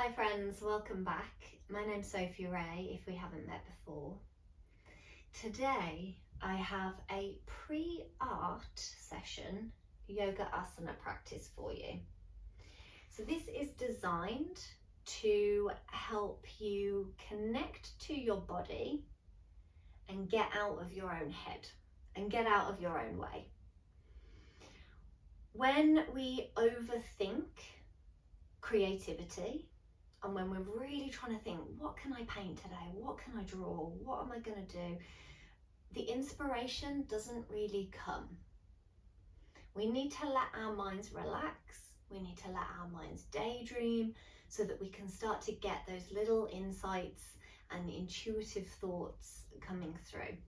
Hi friends, welcome back. My name's Sophie Rey, if we haven't met before. Today I have a pre-art session yoga asana practice for you. So this is designed to help you connect to your body and get out of your own head and get out of your own way. When we overthink creativity, and when we're really trying to think, what can I paint today? What can I draw? What am I going to do? The inspiration doesn't really come. We need to let our minds relax. We need to let our minds daydream so that we can start to get those little insights and intuitive thoughts coming through.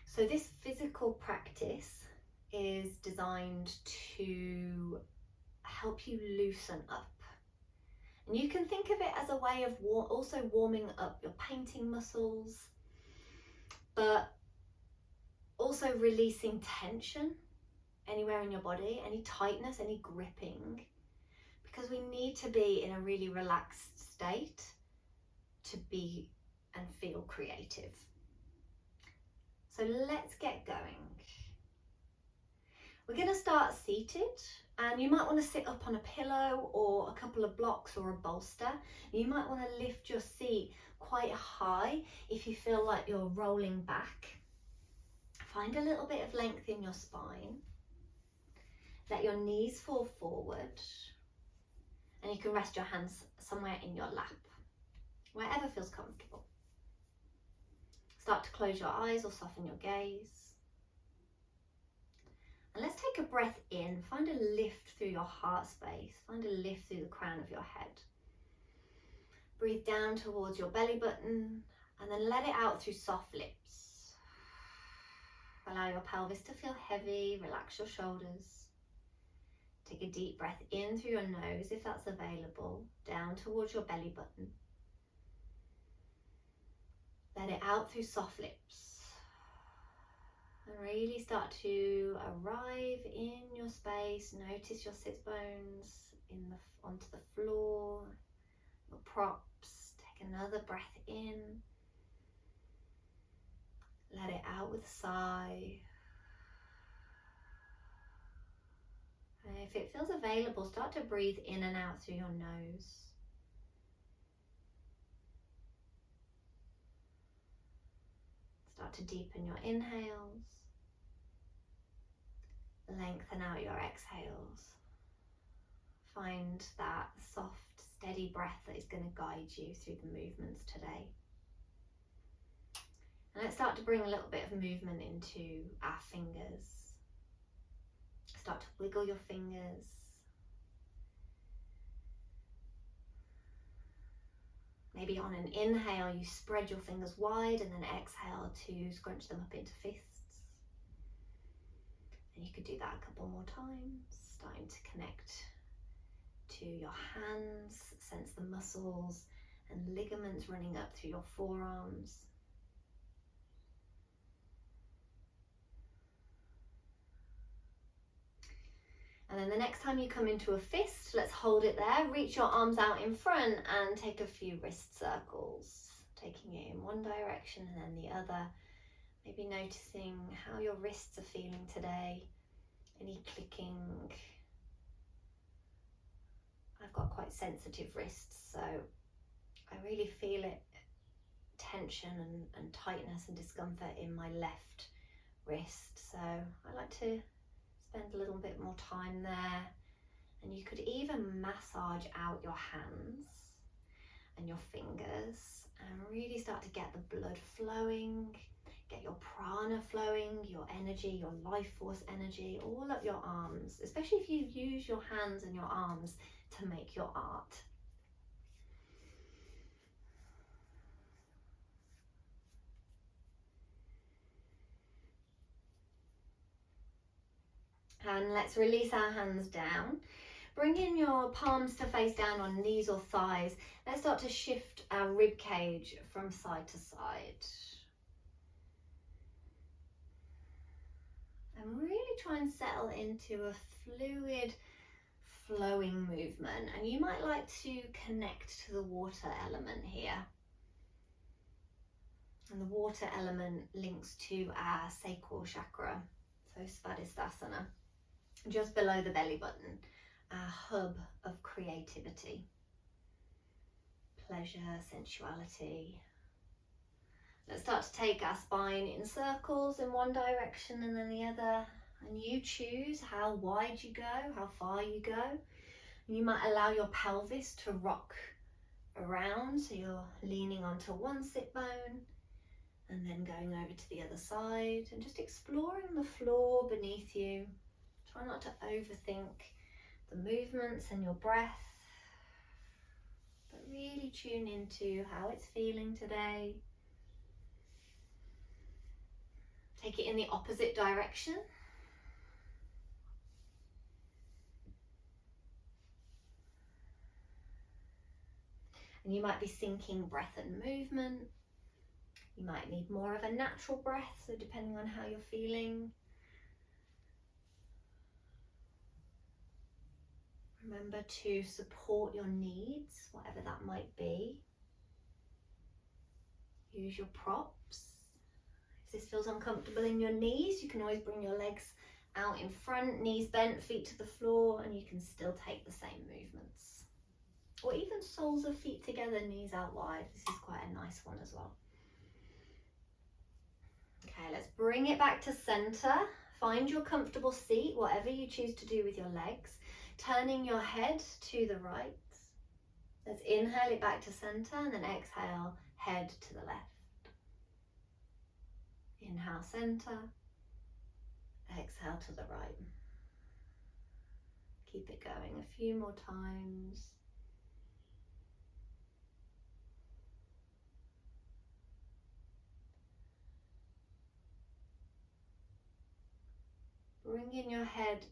So this physical practice is designed to help you loosen up. And you can think of it as a way of also warming up your painting muscles, but also releasing tension anywhere in your body, any tightness, any gripping, because we need to be in a really relaxed state to be and feel creative. So let's get going. We're going to start seated, and you might want to sit up on a pillow or a couple of blocks or a bolster. You might want to lift your seat quite high if you feel like you're rolling back. Find a little bit of length in your spine. Let your knees fall forward, and you can rest your hands somewhere in your lap, wherever feels comfortable. Start to close your eyes or soften your gaze. And let's take a breath in. Find a lift through your heart space. Find a lift through the crown of your head. Breathe down towards your belly button and then let it out through soft lips. Allow your pelvis to feel heavy. Relax your shoulders. Take a deep breath in through your nose if that's available, down towards your belly button. Let it out through soft lips. And really start to arrive in your space. Notice your sit bones onto the floor, your props. Take another breath in. Let it out with a sigh. And if it feels available, start to breathe in and out through your nose. Start to deepen your inhales. Lengthen out your exhales. Find that soft, steady breath that is going to guide you through the movements today. And let's start to bring a little bit of movement into our fingers. Start to wiggle your fingers. Maybe on an inhale, you spread your fingers wide, and then exhale to scrunch them up into fists. And you could do that a couple more times, starting to connect to your hands, sense the muscles and ligaments running up through your forearms. And then the next time you come into a fist, let's hold it there. Reach your arms out in front and take a few wrist circles, taking it in one direction and then the other. Maybe noticing how your wrists are feeling today, any clicking. I've got quite sensitive wrists, so I really feel it, tension and tightness and discomfort in my left wrist. So I like to spend a little bit more time there. And you could even massage out your hands and your fingers and really start to get the blood flowing. Get your prana flowing, your energy, your life force energy, all up your arms, especially if you use your hands and your arms to make your art. And let's release our hands down. Bring in your palms to face down on knees or thighs. Let's start to shift our rib cage from side to side. And really try and settle into a fluid flowing movement, and you might like to connect to the water element here. And the water element links to our sacral chakra, so Svadhisthasana, just below the belly button, our hub of creativity, pleasure, sensuality. Let's start to take our spine in circles in one direction and then the other, and you choose how wide you go, how far you go. And you might allow your pelvis to rock around, so you're leaning onto one sit bone and then going over to the other side, and just exploring the floor beneath you. Try not to overthink the movements and your breath, but really tune into how it's feeling today. Take it in the opposite direction. And you might be syncing breath and movement. You might need more of a natural breath, so depending on how you're feeling. Remember to support your needs, whatever that might be. Use your props. If this feels uncomfortable in your knees, you can always bring your legs out in front, knees bent, feet to the floor, and you can still take the same movements. Or even soles of feet together, knees out wide. This is quite a nice one as well. Okay, let's bring it back to center. Find your comfortable seat, whatever you choose to do with your legs. Turning your head to the right. Let's inhale it back to center and then exhale, head to the left. Inhale, center. Exhale to the right. Keep it going a few more times. Bring in your head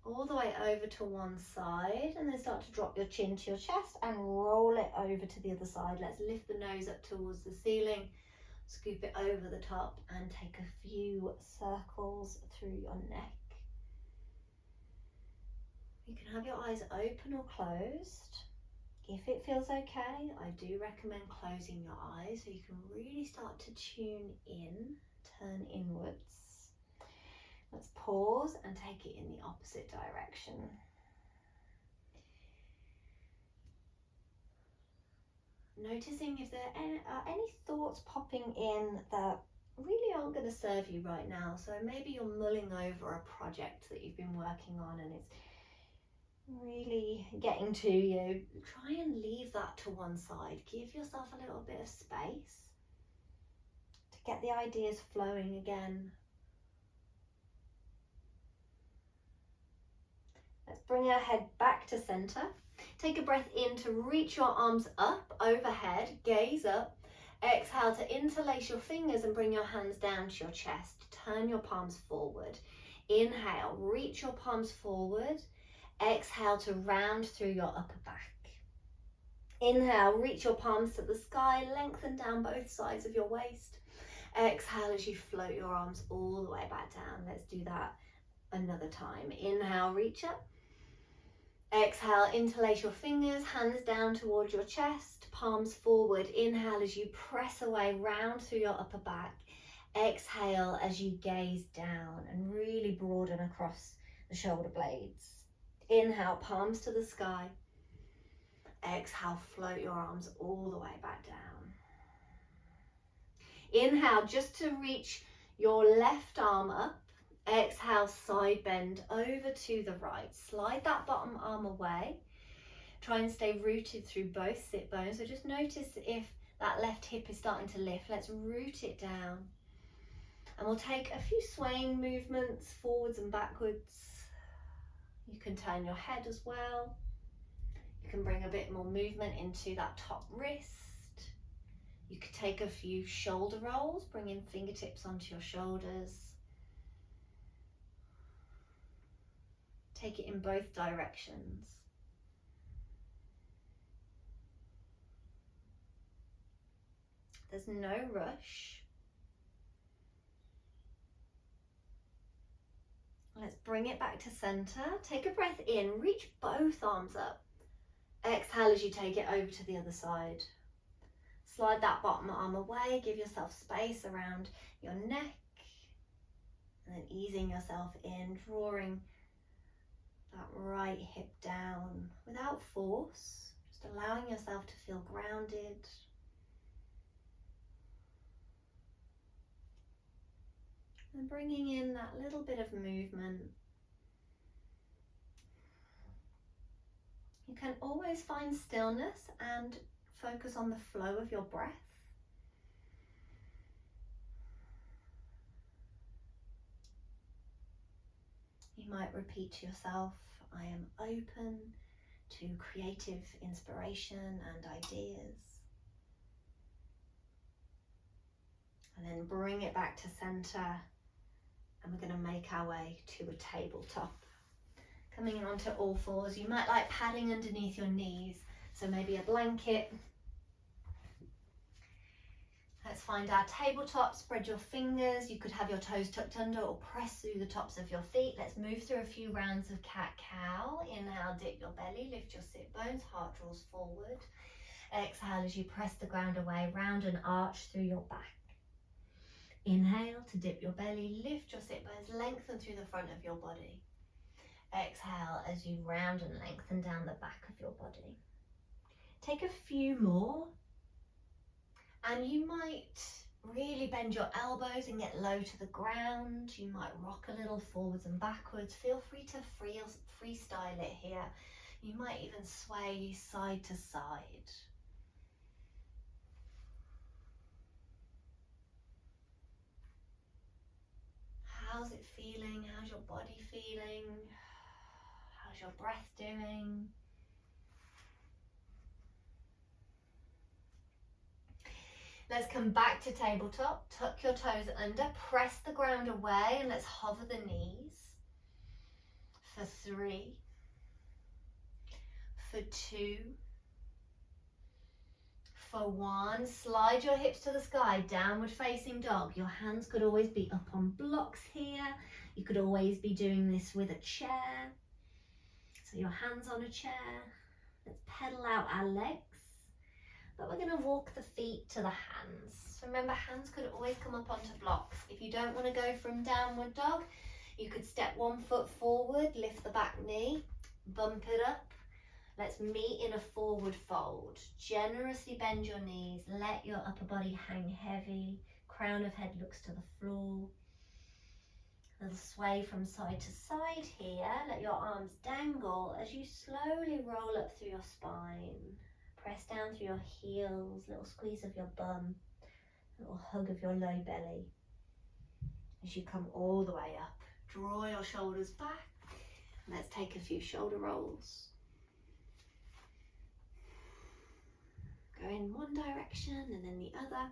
all the way over to one side, and then start to drop your chin to your chest and roll it over to the other side. Let's lift the nose up towards the ceiling, scoop it over the top, and take a few circles through your neck. You can have your eyes open or closed. If it feels okay, I do recommend closing your eyes so you can really start to tune in, turn inwards. Let's pause and take it in the opposite direction. Noticing if there are any thoughts popping in that really aren't going to serve you right now. So maybe you're mulling over a project that you've been working on and it's really getting to you. Try and leave that to one side. Give yourself a little bit of space to get the ideas flowing again. Let's bring our head back to center. Take a breath in to reach your arms up overhead, gaze up. Exhale to interlace your fingers and bring your hands down to your chest. Turn your palms forward. Inhale, reach your palms forward. Exhale to round through your upper back. Inhale, reach your palms to the sky, lengthen down both sides of your waist. Exhale as you float your arms all the way back down. Let's do that another time. Inhale, reach up. Exhale, interlace your fingers, hands down towards your chest, palms forward. Inhale as you press away, round through your upper back. Exhale as you gaze down and really broaden across the shoulder blades. Inhale, palms to the sky. Exhale, float your arms all the way back down. Inhale, just to reach your left arm up. Exhale, side bend over to the right. Slide that bottom arm away. Try and stay rooted through both sit bones. So just notice if that left hip is starting to lift. Let's root it down. And we'll take a few swaying movements forwards and backwards. You can turn your head as well. You can bring a bit more movement into that top wrist. You could take a few shoulder rolls, bringing fingertips onto your shoulders. Take it in both directions. There's no rush. Let's bring it back to center. Take a breath in, reach both arms up. Exhale as you take it over to the other side. Slide that bottom arm away, give yourself space around your neck, and then easing yourself in, drawing that right hip down without force, just allowing yourself to feel grounded. And bringing in that little bit of movement. You can always find stillness and focus on the flow of your breath. You might repeat to yourself, I am open to creative inspiration and ideas. And then bring it back to center, and we're going to make our way to a tabletop. Coming onto all fours, you might like padding underneath your knees, so maybe a blanket. Let's find our tabletop, spread your fingers, you could have your toes tucked under or press through the tops of your feet. Let's move through a few rounds of cat-cow. Inhale, dip your belly, lift your sit bones, heart draws forward. Exhale as you press the ground away, round and arch through your back. Inhale to dip your belly, lift your sit bones, lengthen through the front of your body. Exhale as you round and lengthen down the back of your body. Take a few more, and you might really bend your elbows and get low to the ground. You might rock a little forwards and backwards. Feel free to freestyle it here. You might even sway side to side. How's it feeling? How's your body feeling? How's your breath doing? Let's come back to tabletop. Tuck your toes under, press the ground away, and let's hover the knees. For 3, for 2, for 1. Slide your hips to the sky, downward facing dog. Your hands could always be up on blocks here. You could always be doing this with a chair. So your hands on a chair. Let's pedal out our legs. But we're going to walk the feet to the hands. So remember, hands could always come up onto blocks. If you don't want to go from downward dog, you could step 1 foot forward, lift the back knee, bump it up. Let's meet in a forward fold. Generously bend your knees, let your upper body hang heavy. Crown of head looks to the floor. A little sway from side to side here. Let your arms dangle as you slowly roll up through your spine. Press down through your heels, little squeeze of your bum, little hug of your low belly. As you come all the way up, draw your shoulders back. Let's take a few shoulder rolls. Go in one direction and then the other.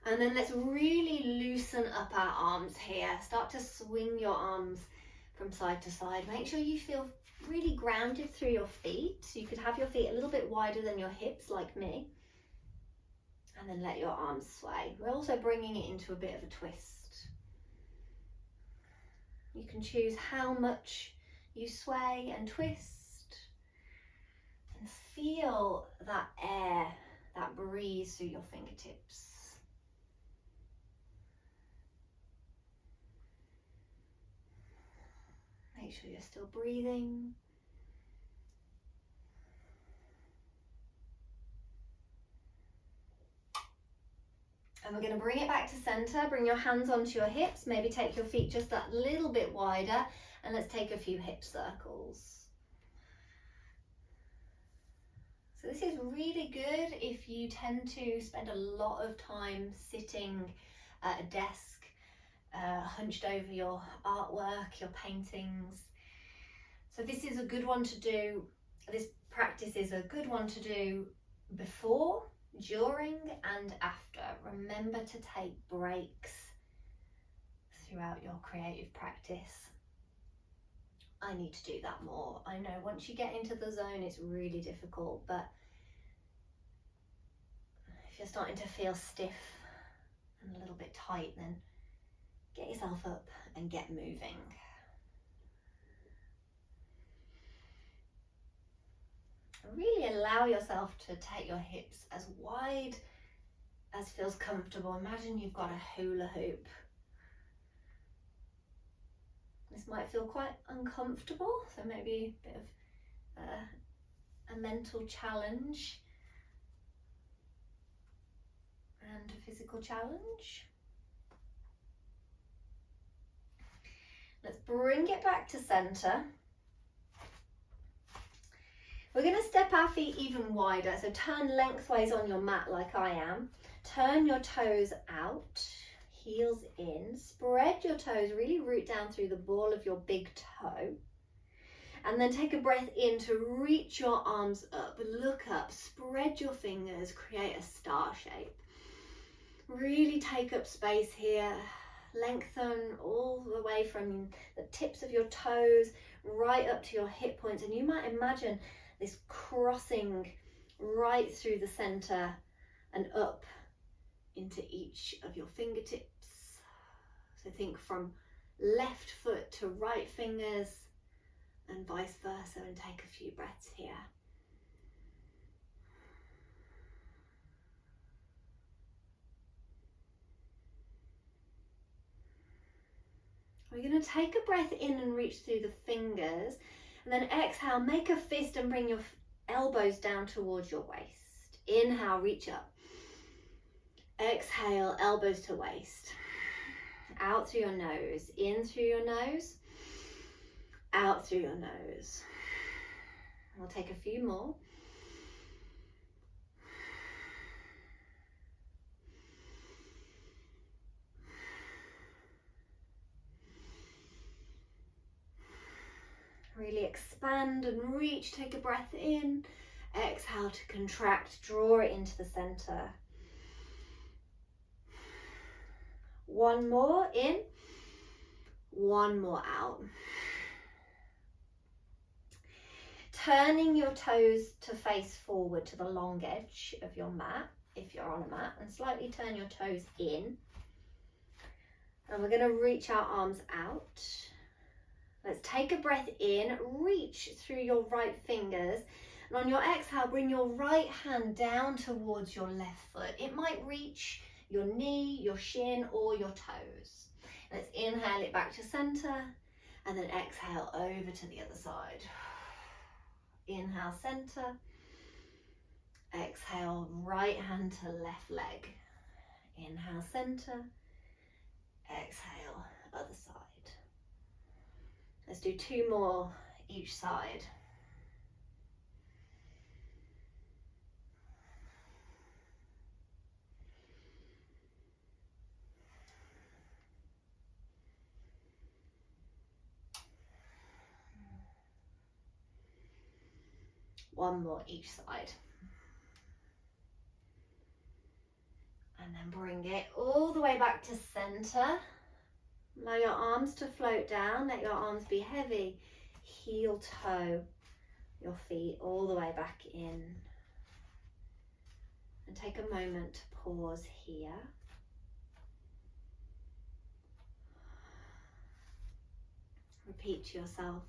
And then let's really loosen up our arms here. Start to swing your arms from side to side. Make sure you feel really grounded through your feet. So you could have your feet a little bit wider than your hips, like me. And then let your arms sway. We're also bringing it into a bit of a twist. You can choose how much you sway and twist. And feel that air, that breeze through your fingertips. Make sure you're still breathing. And we're going to bring it back to center. Bring your hands onto your hips. Maybe take your feet just that little bit wider. And let's take a few hip circles. So this is really good if you tend to spend a lot of time sitting at a desk, hunched over your artwork, your paintings. So this is a good one to do. This practice is a good one to do before, during and after. Remember to take breaks throughout your creative practice. I need to do that more. I know once you get into the zone it's really difficult, but if you're starting to feel stiff and a little bit tight, then get yourself up and get moving. Really allow yourself to take your hips as wide as feels comfortable. Imagine you've got a hula hoop. This might feel quite uncomfortable, so maybe a bit of a mental challenge and a physical challenge. Let's bring it back to center. We're going to step our feet even wider, so turn lengthways on your mat like I am. Turn your toes out, heels in, spread your toes, really root down through the ball of your big toe. And then take a breath in to reach your arms up, look up, spread your fingers, create a star shape. Really take up space here, lengthen all the way from the tips of your toes right up to your hip points. And you might imagine this crossing right through the center and up into each of your fingertips. So think from left foot to right fingers and vice versa, and take a few breaths here. We're going to take a breath in and reach through the fingers, and then exhale, make a fist and bring your elbows down towards your waist. Inhale, reach up. Exhale, elbows to waist. Out through your nose, in through your nose, out through your nose. We'll take a few more. Really expand and reach, take a breath in. Exhale to contract, draw it into the center. One more in, one more out. Turning your toes to face forward to the long edge of your mat, if you're on a mat, and slightly turn your toes in. And we're going to reach our arms out. Let's take a breath in, reach through your right fingers, and on your exhale, bring your right hand down towards your left foot. It might reach your knee, your shin, or your toes. Let's inhale it back to center, and then exhale over to the other side. Inhale, center. Exhale, right hand to left leg. Inhale, center. Exhale, other side. Let's do two more each side. One more each side. And then bring it all the way back to center. Allow your arms to float down, let your arms be heavy. Heel toe your feet all the way back in. And take a moment to pause here. Repeat to yourself,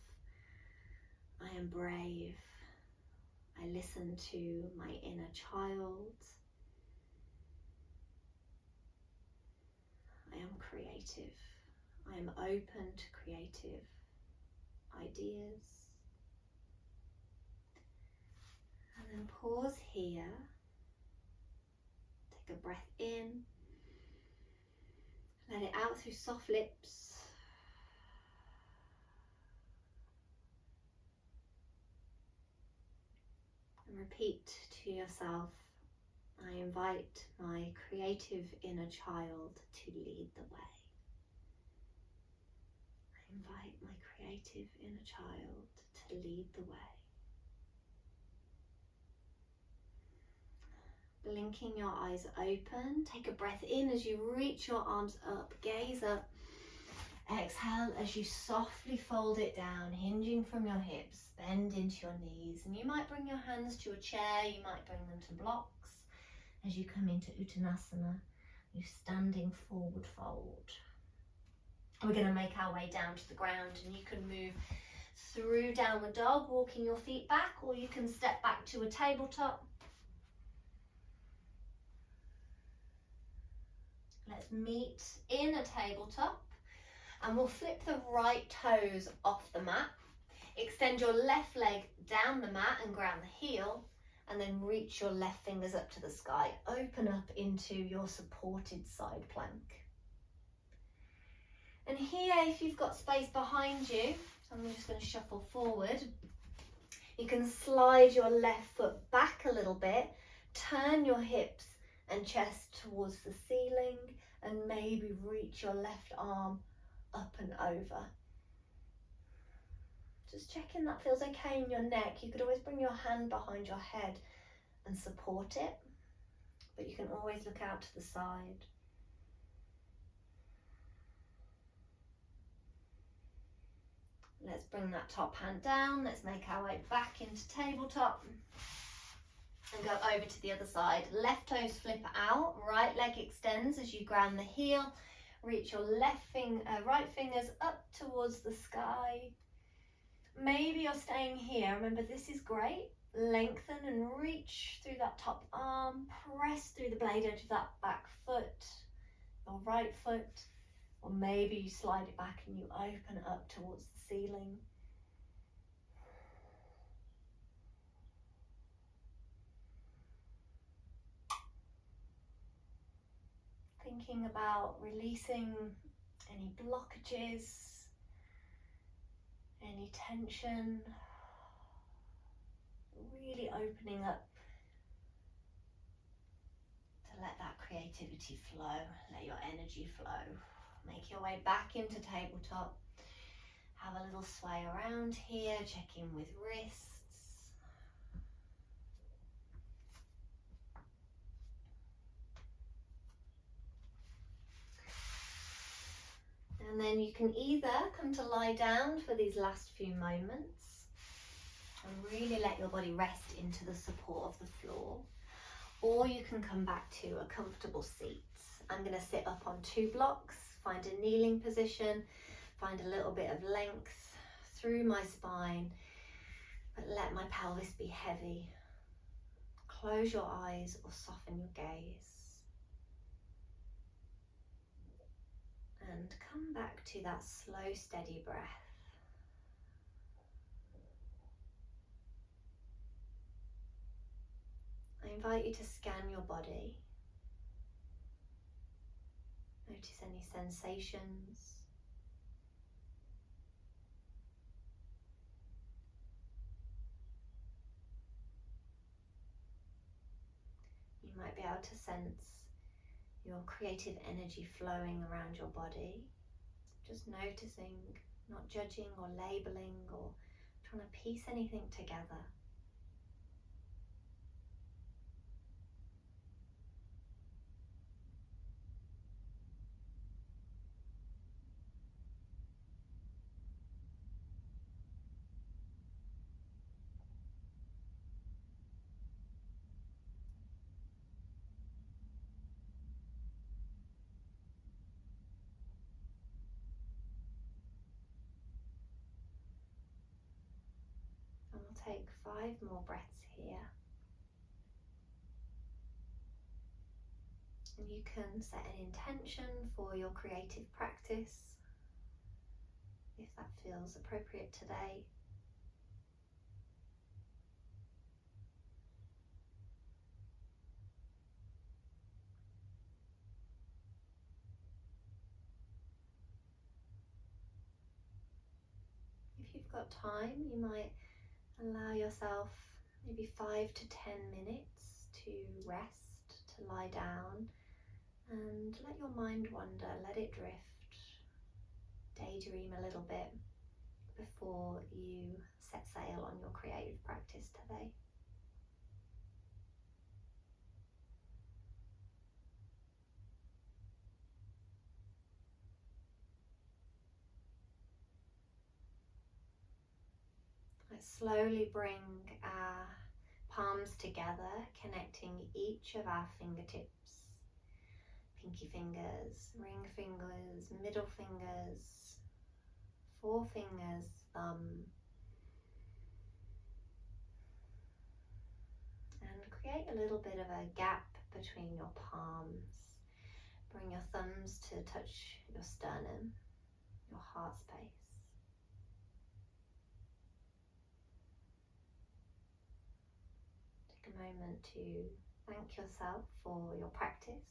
I am brave. I listen to my inner child. I am creative. I am open to creative ideas. And then pause here. Take a breath in. Let it out through soft lips. And repeat to yourself, I invite my creative inner child to lead the way. I invite my creative inner child to lead the way. Blinking your eyes open, take a breath in as you reach your arms up, gaze up. Exhale as you softly fold it down, hinging from your hips, bend into your knees. And you might bring your hands to a chair, you might bring them to blocks. As you come into Uttanasana, you standing forward fold. We're going to make our way down to the ground, and you can move through downward dog, walking your feet back, or you can step back to a tabletop. Let's meet in a tabletop, and we'll flip the right toes off the mat. Extend your left leg down the mat and ground the heel, and then reach your left fingers up to the sky. Open up into your supported side plank. And here, if you've got space behind you, so I'm just going to shuffle forward, you can slide your left foot back a little bit, turn your hips and chest towards the ceiling, and maybe reach your left arm up and over. Just checking that feels okay in your neck. You could always bring your hand behind your head and support it, but you can always look out to the side. Let's bring that top hand down. Let's make our way back into tabletop and go over to the other side. Left toes flip out, right leg extends as you ground the heel. Reach your right fingers up towards the sky. Maybe you're staying here. Remember, this is great. Lengthen and reach through that top arm. Press through the blade edge of that back foot, your right foot. Or maybe you slide it back and you open it up towards the ceiling. Thinking about releasing any blockages, any tension. Really opening up to let that creativity flow, let your energy flow. Make your way back into tabletop. Have a little sway around here, check in with wrists. And then you can either come to lie down for these last few moments and really let your body rest into the support of the floor, or you can come back to a comfortable seat. I'm going to sit up on 2 blocks, find a kneeling position, find a little bit of length through my spine, but let my pelvis be heavy. Close your eyes or soften your gaze. And come back to that slow, steady breath. I invite you to scan your body. Notice any sensations. You might be able to sense your creative energy flowing around your body. Just noticing, not judging or labeling or trying to piece anything together. And we'll take 5 more breaths here. And you can set an intention for your creative practice, if that feels appropriate today. If you've got time, you might allow yourself maybe 5 to 10 minutes to rest, to lie down and let your mind wander, let it drift, daydream a little bit before you set sail on your creative practice today. Let's slowly bring our palms together, connecting each of our fingertips. pinky fingers, ring fingers, middle fingers, forefingers, thumb, and create a little bit of a gap between your palms. Bring your thumbs to touch your sternum, your heart space. Take a moment to thank yourself for your practice.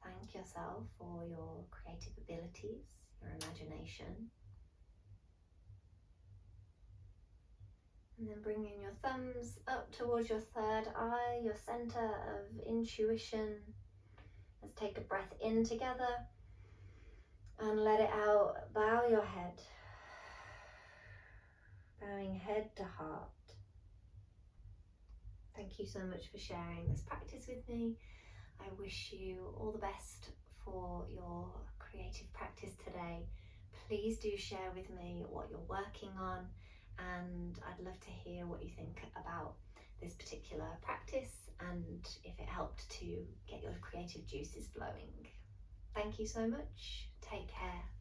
Thank yourself for your creative abilities, your imagination. And then bringing your thumbs up towards your third eye, your center of intuition. Let's take a breath in together and let it out. Bow your head, bowing head to heart. Thank you so much for sharing this practice with me. I wish you all the best for your creative practice today. Please do share with me what you're working on, and I'd love to hear what you think about this particular practice and if it helped to get your creative juices flowing. Thank you so much. Take care.